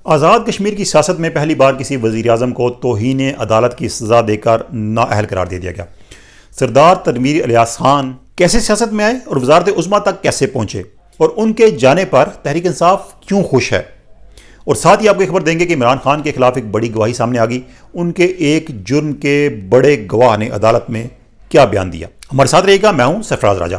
آزاد کشمیر کی سیاست میں پہلی بار کسی وزیر اعظم کو توہین عدالت کی سزا دے کر نااہل قرار دے دیا گیا۔ سردار تنویر الیاس خان کیسے سیاست میں آئے اور وزارت عظمیٰ تک کیسے پہنچے اور ان کے جانے پر تحریک انصاف کیوں خوش ہے، اور ساتھ ہی آپ کو خبر دیں گے کہ عمران خان کے خلاف ایک بڑی گواہی سامنے آ گئی، ان کے ایک جرم کے بڑے گواہ نے عدالت میں کیا بیان دیا۔ ہمارے ساتھ رہے گا، میں ہوں سرفراز راجہ۔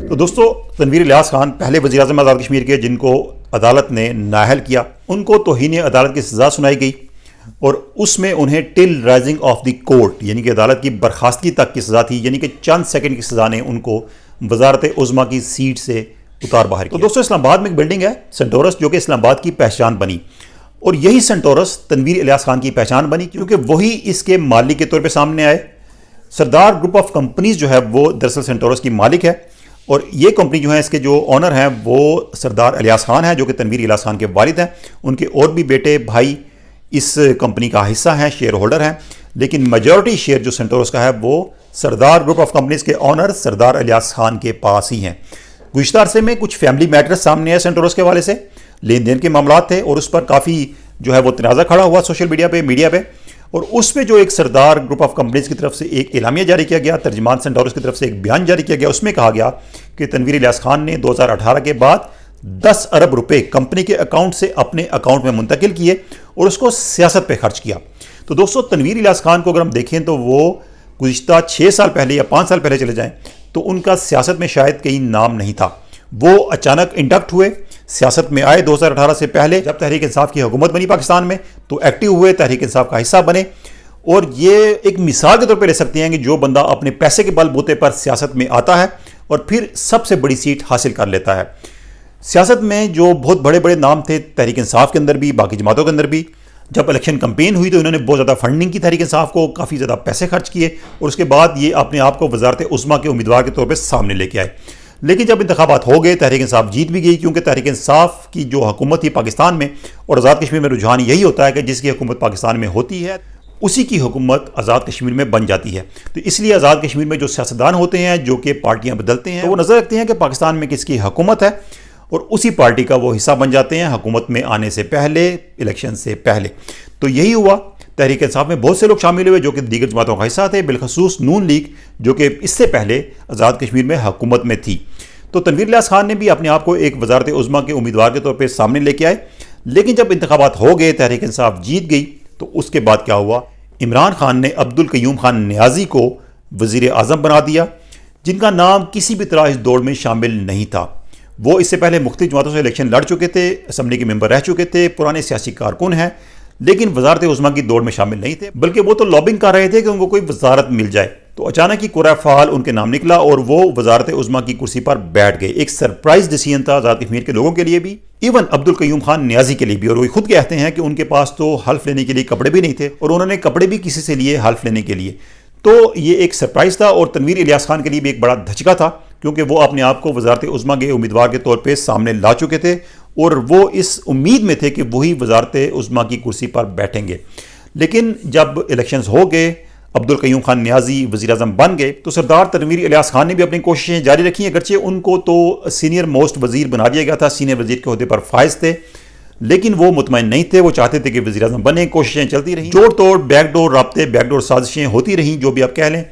تو دوستو، تنویر الیاس خان پہلے وزیر اعظم آزاد کشمیر کے جن کو عدالت نے نااہل کیا، ان کو توہین عدالت کی سزا سنائی گئی اور اس میں انہیں ٹل رائزنگ آف دی کورٹ یعنی کہ عدالت کی برخاستگی تک کی سزا تھی، یعنی کہ چند سیکنڈ کی سزا نے ان کو وزارت عظمیٰ کی سیٹ سے اتار باہر کیا۔ تو دوستو، اسلام آباد میں ایک بلڈنگ ہے سینٹورس، جو کہ اسلام آباد کی پہچان بنی، اور یہی سینٹورس تنویر الیاس خان کی پہچان بنی کیونکہ وہی اس کے مالک کے طور پہ سامنے آئے۔ سردار گروپ آف کمپنیز جو ہے وہ دراصل سینٹورس کی مالک ہے، اور یہ کمپنی جو ہے اس کے جو آنر ہیں وہ سردار الیاس خان ہیں، جو کہ تنویر الیاس خان کے والد ہیں۔ ان کے اور بھی بیٹے بھائی اس کمپنی کا حصہ ہیں، شیئر ہولڈر ہیں، لیکن میجورٹی شیئر جو سینٹورس کا ہے وہ سردار گروپ آف کمپنیز کے آنر سردار الیاس خان کے پاس ہی ہیں۔ گزشتہ عرصے میں کچھ فیملی میٹرز سامنے آئے سینٹورس کے حوالے سے، لین دین کے معاملات تھے، اور اس پر کافی جو ہے وہ تنازع کھڑا ہوا سوشل میڈیا پہ، اور اس میں جو ایک سردار گروپ آف کمپنیز کی طرف سے ایک اعلامیہ جاری کیا گیا، ترجمان سینٹورس کی طرف سے ایک بیان جاری کیا گیا، اس میں کہا گیا کہ تنویر الیاس خان نے 2018 کے بعد 10 ارب روپے کمپنی کے اکاؤنٹ سے اپنے اکاؤنٹ میں منتقل کیے اور اس کو سیاست پہ خرچ کیا۔ تو دوستو، تنویر الیاس خان کو اگر ہم دیکھیں تو وہ گزشتہ 6 سال پہلے یا 5 سال پہلے چلے جائیں تو ان کا سیاست میں شاید کہیں نام نہیں تھا۔ وہ اچانک انڈکٹ ہوئے، سیاست میں آئے 2018 سے پہلے، جب تحریک انصاف کی حکومت بنی پاکستان میں تو ایکٹیو ہوئے، تحریک انصاف کا حصہ بنے، اور یہ ایک مثال کے طور پہ لے سکتے ہیں کہ جو بندہ اپنے پیسے کے بل بوتے پر سیاست میں آتا ہے اور پھر سب سے بڑی سیٹ حاصل کر لیتا ہے۔ سیاست میں جو بہت بڑے بڑے نام تھے تحریک انصاف کے اندر بھی، باقی جماعتوں کے اندر بھی، جب الیکشن کمپین ہوئی تو انہوں نے بہت زیادہ فنڈنگ کی تحریک انصاف کو، کافی زیادہ پیسے خرچ کیے، اور اس کے بعد یہ اپنے آپ کو وزارت عظمیٰ کے امیدوار کے طور پہ سامنے لے کے آئے۔ لیکن جب انتخابات ہو گئے، تحریک انصاف جیت بھی گئی، کیونکہ تحریک انصاف کی جو حکومت تھی پاکستان میں، اور آزاد کشمیر میں رجحان یہی ہوتا ہے کہ جس کی حکومت پاکستان میں ہوتی ہے اسی کی حکومت آزاد کشمیر میں بن جاتی ہے۔ تو اس لیے آزاد کشمیر میں جو سیاستدان ہوتے ہیں، جو کہ پارٹیاں بدلتے ہیں، تو وہ نظر رکھتے ہیں کہ پاکستان میں کس کی حکومت ہے اور اسی پارٹی کا وہ حصہ بن جاتے ہیں حکومت میں آنے سے پہلے، الیکشن سے پہلے۔ تو یہی ہوا، تحریک انصاف میں بہت سے لوگ شامل ہوئے جو کہ دیگر جماعتوں کا حصہ تھے، بالخصوص نون لیگ جو کہ اس سے پہلے آزاد کشمیر میں حکومت میں تھی۔ تو تنویر الیاس خان نے بھی اپنے آپ کو ایک وزارت عظمیٰ کے امیدوار کے طور پہ سامنے لے کے آئے، لیکن جب انتخابات ہو گئے، تحریک انصاف جیت گئی، تو اس کے بعد کیا ہوا؟ عمران خان نے عبدالقیوم خان نیازی کو وزیر اعظم بنا دیا، جن کا نام کسی بھی طرح اس دوڑ میں شامل نہیں تھا۔ وہ اس سے پہلے مختلف جماعتوں سے الیکشن لڑ چکے تھے، اسمبلی کے ممبر رہ چکے تھے، پرانے سیاسی کارکن ہیں، لیکن وزارت عظمیٰ کی دوڑ میں شامل نہیں تھے، بلکہ وہ تو لابنگ کر رہے تھے کہ ان کو کوئی وزارت مل جائے۔ تو اچانک ہی قرہ فعال ان کے نام نکلا اور وہ وزارت عظمیٰ کی کرسی پر بیٹھ گئے۔ ایک سرپرائز ڈیسیژن تھا آزاد کشمیر کے لوگوں کے لیے بھی، ایون عبدالقیوم خان نیازی کے لیے بھی، اور وہ خود کہتے ہیں کہ ان کے پاس تو حلف لینے کے لیے کپڑے بھی نہیں تھے، اور انہوں نے کپڑے بھی کسی سے لیے حلف لینے کے لیے۔ تو یہ ایک سرپرائز تھا، اور تنویر الیاس خان کے لیے بھی ایک بڑا دھچکا تھا، کیونکہ وہ اپنے آپ کو وزارت عظمیٰ کے امیدوار کے طور پہ سامنے لا چکے تھے، اور وہ اس امید میں تھے کہ وہی وزارت عظمیٰ کی کرسی پر بیٹھیں گے۔ لیکن جب الیکشنز ہو گئے، عبدالقیوم خان نیازی وزیر اعظم بن گئے، تو سردار تنویر الیاس خان نے بھی اپنی کوششیں جاری رکھی، اگرچہ ان کو تو سینئر موسٹ وزیر بنا دیا گیا تھا، سینئر وزیر کے عہدے پر فائز تھے، لیکن وہ مطمئن نہیں تھے، وہ چاہتے تھے کہ وزیر اعظم بنے۔ کوششیں چلتی رہیں، جوڑ توڑ، بیک ڈور رابطے، بیک ڈور سازشیں ہوتی رہیں، جو بھی آپ کہہ لیں،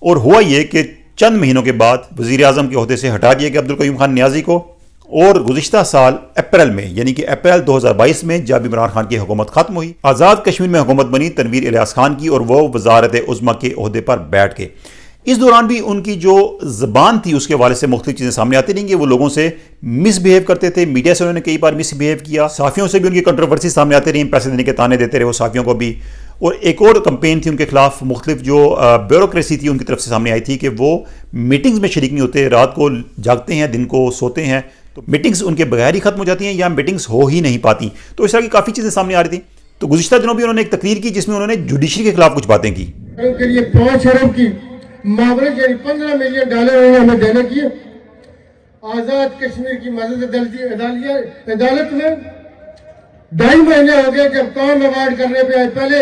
اور ہوا یہ کہ چند مہینوں کے بعد وزیر اعظم کے عہدے سے ہٹا دیا گیا عبدالقیوم خان نیازی کو، اور گزشتہ سال اپریل میں، یعنی کہ اپریل 2022 میں جب عمران خان کی حکومت ختم ہوئی، آزاد کشمیر میں حکومت بنی تنویر الیاس خان کی، اور وہ وزارت عظمیٰ کے عہدے پر بیٹھ گئے۔ اس دوران بھی ان کی جو زبان تھی اس کے حوالے سے مختلف چیزیں سامنے آتی رہیں کہ وہ لوگوں سے مس بہیو کرتے تھے، میڈیا سے انہوں نے کئی بار مس بہیو کیا، صحافیوں سے بھی ان کی کنٹروورسی سامنے آتی رہی، پیسے دینے کے تانے دیتے رہے وہ صحافیوں کو بھی، اور ایک اور کمپین تھی ان کے خلاف، مختلف جو بیوروکریسی تھی ان کی طرف سے سامنے آئی تھی کہ وہ میٹنگز میں شریک نہیں ہوتے، رات کو جاگتے ہیں، دن کو سوتے ہیں، تو میٹنگز ان کے بغیر ہی ختم ہو جاتی ہیں یا میٹنگز ہو ہی نہیں پاتی۔ تو اس طرح کی کافی چیزیں سامنے آ رہی تھیں۔ تو گزشتہ دنوں بھی انہوں نے ایک تقریر کی جس میں انہوں نے جوڈیشری کے خلاف کچھ باتیں کی۔ کے لیے 5 ارب کی معاونت یعنی $15 ملین ہمیں دینے کی آزاد کشمیر کی مدد عدالت میں 2.5 مہینے ہو گئے جب کام ایوارڈ کرنے پہ آئے، پہلے